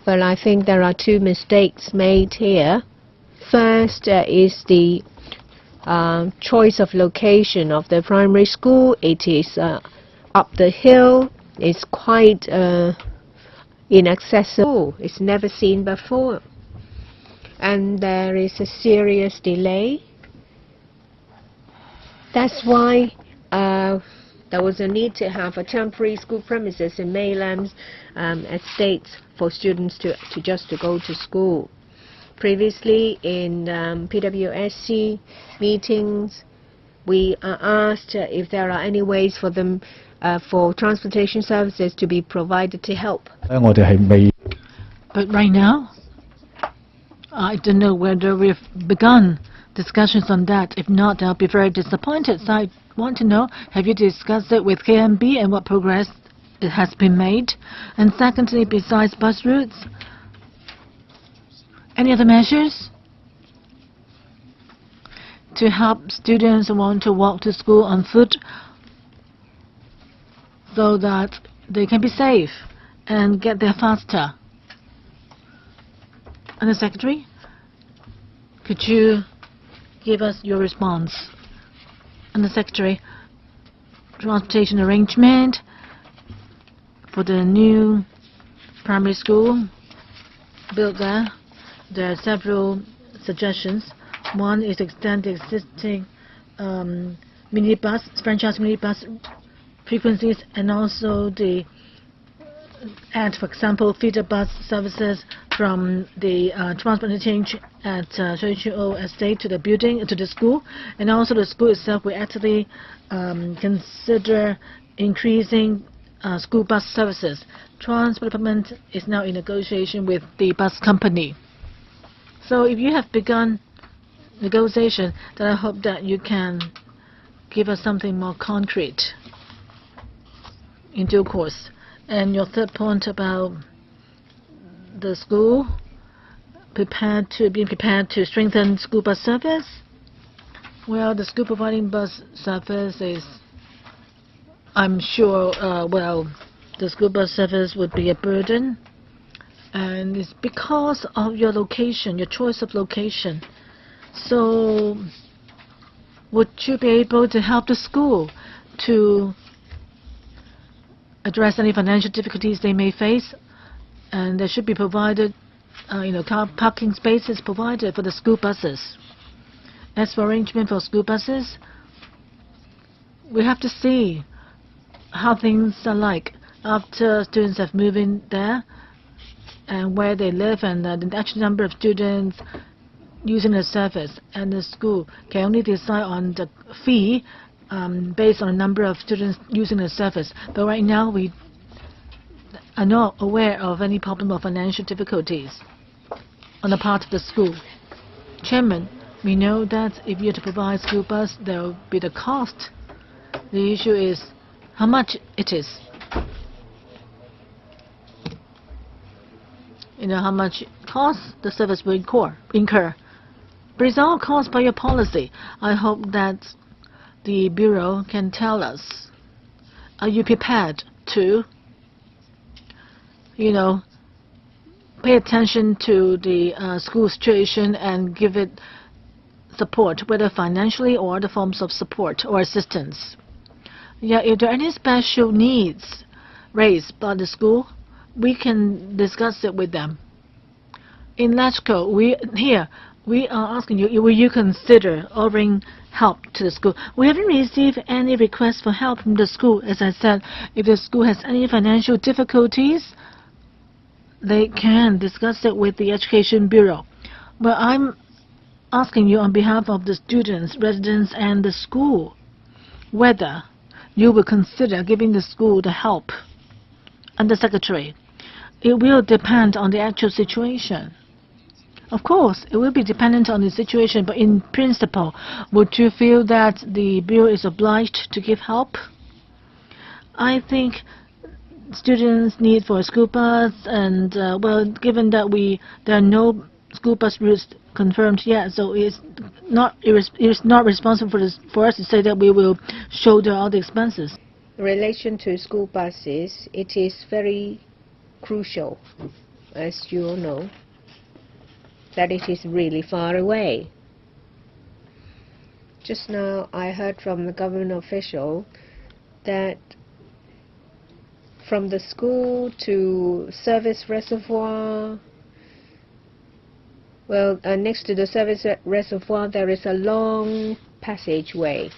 But I think there are two mistakes made here. First is the choice of location of the primary school. It is up the hill. It's quite inaccessible. It's never seen before. And there is a serious delay. That's why there was a need to have a temporary school premises in mainland estates for students to go to school. Previously in PWSC meetings, we are asked if there are any ways for them for transportation services to be provided to help. But right now, I don't know whether we've begun discussions on that. If not, I'll be very disappointed. So I want to know, have you discussed it with KMB and what progress it has been made? And secondly, besides bus routes, any other measures to help students who want to walk to school on foot so that they can be safe and get there faster? And the Secretary, could you give us your response? And the Secretary, transportation arrangement for the new primary school built there. There are several suggestions. One is to extend the existing franchise minibus frequencies, and also the add, for example, feeder bus services from the transport interchange at Shui estate to the building, to the school, and also the school itself will actively consider increasing school bus services. Transport Department is now in negotiation with the bus company. So if you have begun negotiation, then I hope that you can give us something more concrete in due course. And your third point about the school being prepared to strengthen school bus service. Well, the school providing bus service is, I'm sure, the school bus service would be a burden. And it's because of your location, your choice of location. So would you be able to help the school to address any financial difficulties they may face? And there should be provided, car parking spaces provided for the school buses. As for arrangement for school buses, we have to see how things are like after students have moved in there and where they live, and the actual number of students using the service. And the school can only decide on the fee based on the number of students using the service. But right now, we are not aware of any problem of financial difficulties on the part of the school. Chairman, we know that if you have to provide school bus, there will be the cost. The issue is how much it is. How much cost the service will incur. But it's all caused by your policy. I hope that the Bureau can tell us, are you prepared to, pay attention to the school situation and give it support, whether financially or other forms of support or assistance? Yeah, if there are any special needs raised by the school, we can discuss it with them. In SCO, we are asking you, will you consider offering help to the school? We haven't received any requests for help from the school. As I said, if the school has any financial difficulties, they can discuss it with the Education Bureau. But I'm asking you on behalf of the students, residents, and the school, whether you will consider giving the school the help. And the Secretary, it will depend on the actual situation. Of course, it will be dependent on the situation, but in principle, would you feel that the Bureau is obliged to give help? I think students' need for a school bus, and given that there are no school bus routes confirmed yet, so it's not responsible for us to say that we will shoulder all the expenses. In relation to school buses, it is very crucial as you all know, that it is really far away. Just now I heard from the government official that from the school to service reservoir, well, next to the service reservoir there is a long passageway.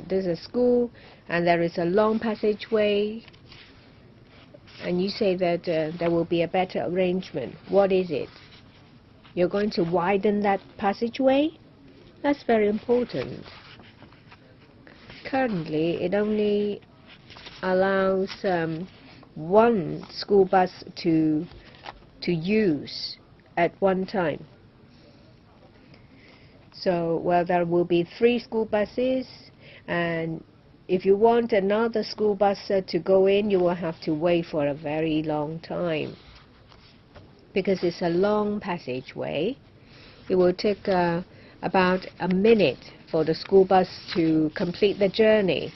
There's a school and there is a long passageway, and you say that there will be a better arrangement. What is it? You're going to widen that passageway? That's very important. Currently, it only allows one school bus to use at one time. So, well, there will be 3 school buses, and if you want another school bus to go in, you will have to wait for a very long time, because it's a long passageway. It will take about a minute for the school bus to complete the journey.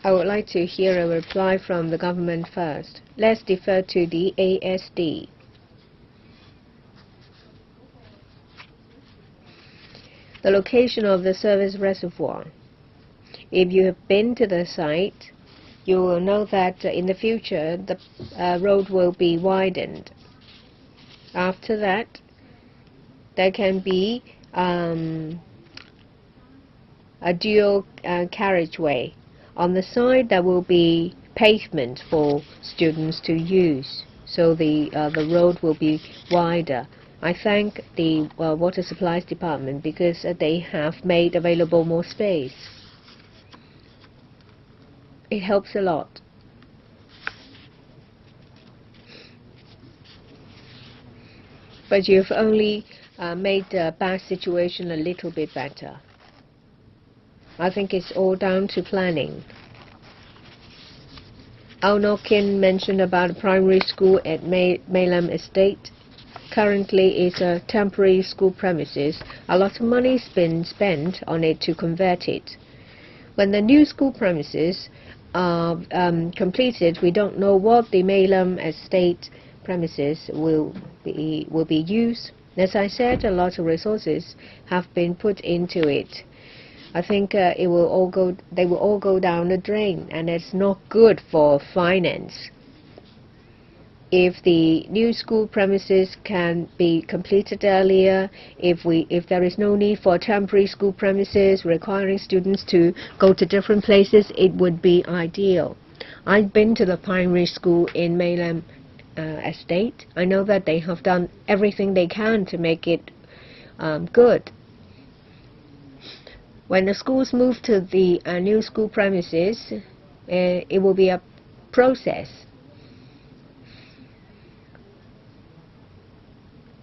I would like to hear a reply from the government first. Let's defer to the ASD. The location of the service reservoir. If you have been to the site, you will know that in the future the road will be widened. After that, there can be a dual carriageway. On the side there will be pavement for students to use, so the road will be wider. I thank the Water Supplies Department because they have made available more space. It helps a lot. But you've only made the bad situation a little bit better. I think it's all down to planning. Ao No Kin mentioned about a primary school at Maylam Estate. Currently, it's a temporary school premises. A lot of money has been spent on it to convert it. When the new school premises are completed, we don't know what the Maylam Estate premises will be used. As I said, a lot of resources have been put into it. I think they will all go down the drain, and it's not good for finance. If the new school premises can be completed earlier, if there is no need for temporary school premises requiring students to go to different places, it would be ideal. I've been to the primary school in Maylam Estate. I know that they have done everything they can to make it good. When the schools move to the new school premises, it will be a process.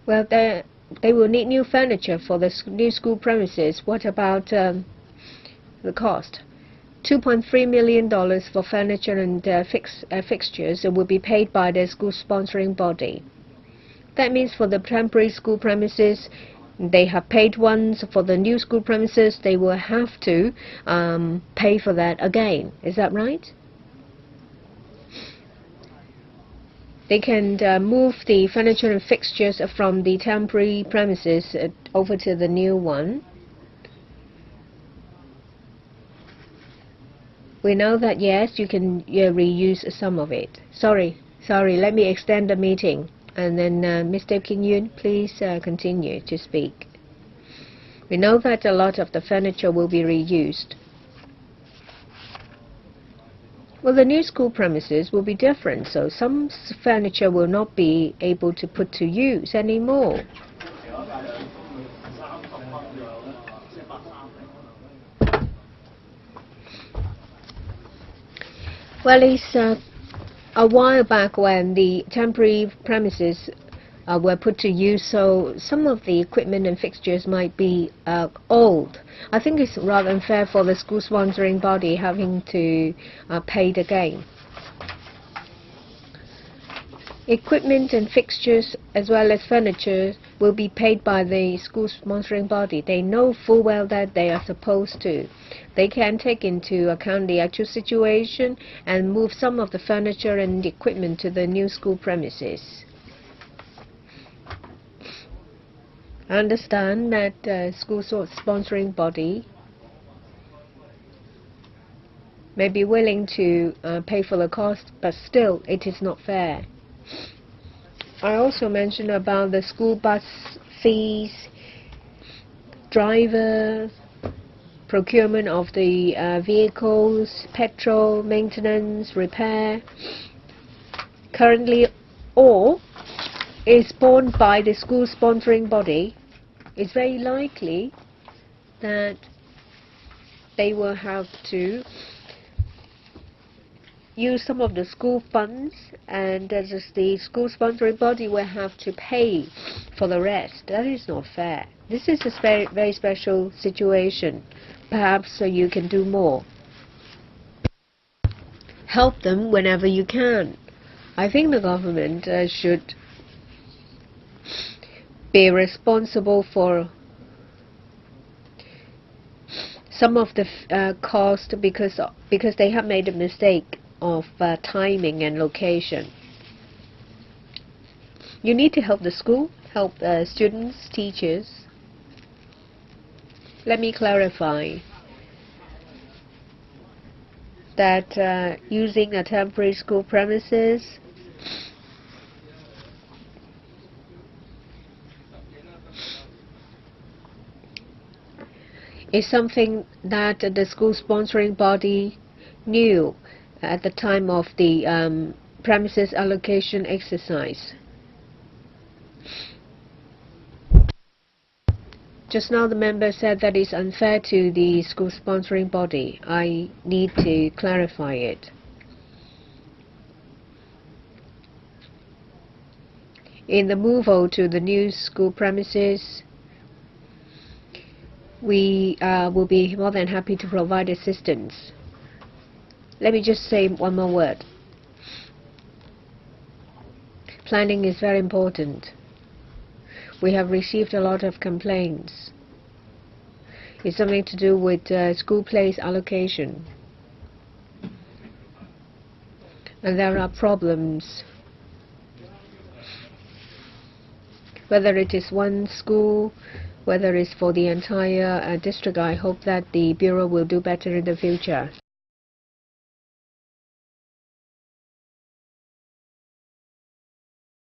Well, they will need new furniture for the new school premises. What about the cost? $2.3 million for furniture and fixtures will be paid by the school sponsoring body. That means for the temporary school premises, they have paid once. For the new school premises, they will have to pay for that again. Is that right? They can move the furniture and fixtures from the temporary premises over to the new one. We know that, yes, you can reuse some of it. Sorry, let me extend the meeting. And then Mr. Kim Yun, please continue to speak. We know that a lot of the furniture will be reused. Well, the new school premises will be different, so some furniture will not be able to put to use anymore. Well, it's a while back when the temporary premises were put to use, so some of the equipment and fixtures might be old. I think it's rather unfair for the school sponsoring body having to pay it again. Equipment and fixtures as well as furniture will be paid by the school sponsoring body. They know full well that they are supposed to. They can take into account the actual situation and move some of the furniture and equipment to the new school premises. I understand that school sponsoring body may be willing to pay for the cost, but still it is not fair. I also mentioned about the school bus fees, driver, procurement of the vehicles, petrol, maintenance, repair. Currently, all is borne by the school sponsoring body. It's very likely that they will have to use some of the school funds, and the school sponsoring body will have to pay for the rest. That is not fair. This is a very, very special situation. Perhaps you can do more. Help them whenever you can. I think the government should be responsible for some of the cost because they have made a mistake of timing and location. You need to help the school, help students, teachers. Let me clarify that using a temporary school premises is something that the school sponsoring body knew at the time of the premises allocation exercise. Just now the member said that it's unfair to the school sponsoring body. I need to clarify it. In the move over to the new school premises, we will be more than happy to provide assistance. Let me just say one more word. Planning is very important. We have received a lot of complaints. It's something to do with school place allocation. And there are problems. Whether it is one school, whether it's for the entire district, I hope that the Bureau will do better in the future.